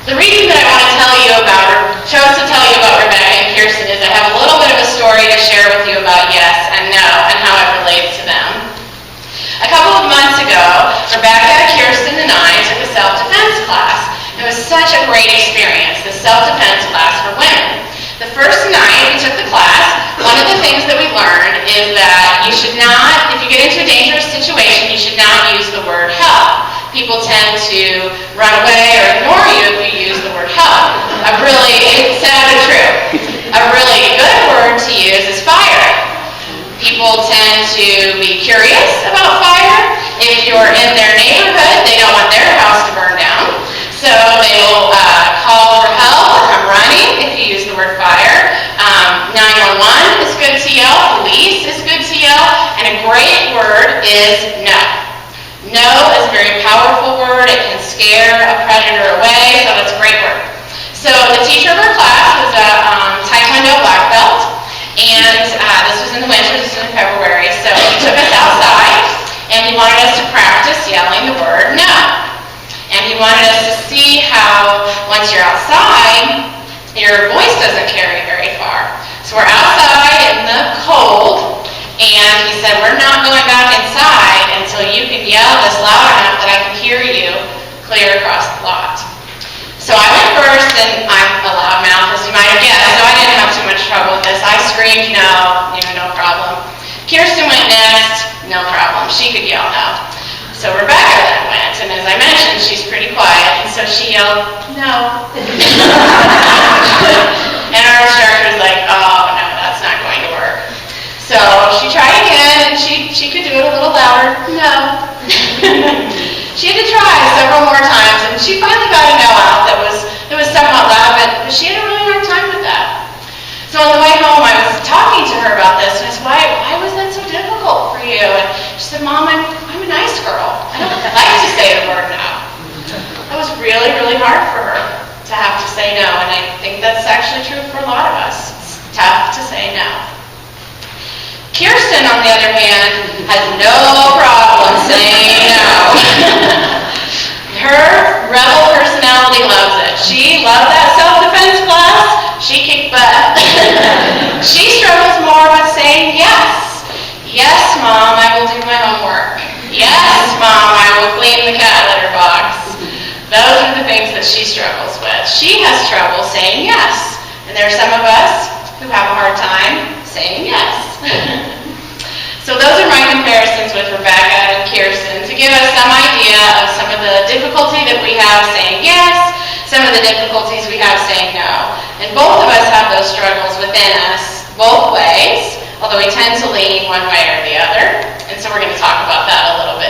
The reason that I want to tell you about, or chose to tell you about Rebecca and Kirsten is I have a little bit of a story to share with you about yes and no and how it relates to them. A couple of months ago, Rebecca, Kirsten, and I took a self-defense class. It was such a great experience, the self-defense class for women. The first night we took the class, one of the things that we learned is that you should not, if you get into a dangerous situation, you should not use the word help. People tend to run away or ignore you if you use the word help. It's sad but true. A really good word to use is fire. People tend to be curious about fire. If you're in their neighborhood, they don't want their house to burn down. So they will call for help or come running if you use the word fire. 911 is good to yell. Police is good to yell. And a great word is no. No is a very powerful word. It can scare a predator away, so that's a great word. So the teacher of our class was a Taekwondo black belt, and this was in the winter, this was in February, so he took us outside, and he wanted us to practice yelling the word no. And he wanted us to see how, once you're outside, your voice doesn't carry very far. So we're outside in the cold, and he said, we're not going back inside until you can yell this loud enough that I can hear you clear across the lot. So I went first, and I'm a loud mouth, as you might have guessed, so I didn't have too much trouble with this. I screamed no, no problem. Kirsten went next, no problem. She could yell no. So Rebecca then went, and as I mentioned, she's pretty quiet, and so she yelled, no. And our instructor was like, oh, no, that's not going to work. So she tried again, and she could do it a little louder, no. She had to try several more times, and she finally got a no out that was somewhat loud, but she had a really hard time with that. So on the way home, I was talking to her about this, and I said, why was that so difficult for you? And she said, Mom, I'm a nice girl. I don't like to say the word no. That was really, really hard for her to have to say no, and I think that's actually true for a lot of us. It's tough to say no. Kirsten, on the other hand, has no problem saying no. Her rebel personality loves it. She loved that self-defense class. She kicked butt. She struggles more with saying yes. Yes, Mom, I will do my homework. Yes, Mom, I will clean the cat litter box. Those are the things that she struggles with. She has trouble saying yes. And there are some of us who have a hard time saying yes. So those are my comparisons with Rebecca and Kirsten to give us some idea of some of the difficulty that we have saying yes, some of the difficulties we have saying no. And both of us have those struggles within us both ways, although we tend to lean one way or the other. And so we're going to talk about that a little bit